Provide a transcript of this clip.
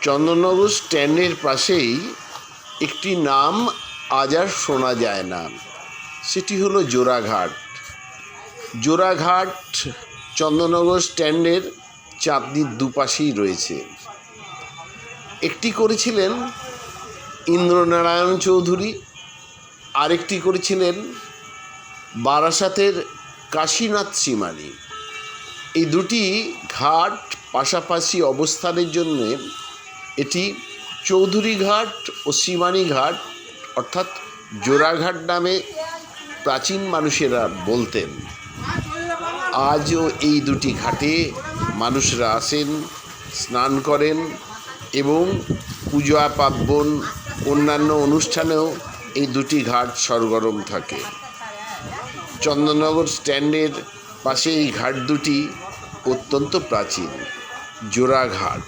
চন্দননগর স্ট্যান্ডের পাশেই একটি নাম আজ আর শোনা যায় না, সেটি হলো জোড়াঘাট। জোড়াঘাট চন্দননগর স্ট্যান্ডের চাঁদনির দুপাশেই রয়েছে। একটি করেছিলেন ইন্দ্রনারায়ণ চৌধুরী, আরেকটি করেছিলেন বারাসাতের কাশীনাথ শ্রীমানি। এই দুটি ঘাট পাশাপাশি অবস্থানের জন্যে এটি চৌধুরী ঘাট ও শ্রীমানি ঘাট অর্থাৎ জোড়াঘাট নামে প্রাচীন মানুষেরা বলতেন। আজও এই দুটি ঘাটে মানুষরা আসেন, স্নান করেন এবং পূজা পার্বণ অন্যান্য অনুষ্ঠানেও এই দুটি ঘাট সরগরম থাকে। চন্দননগর স্ট্যান্ডের পাশে এই ঘাট দুটি অত্যন্ত প্রাচীন। জোড়াঘাট।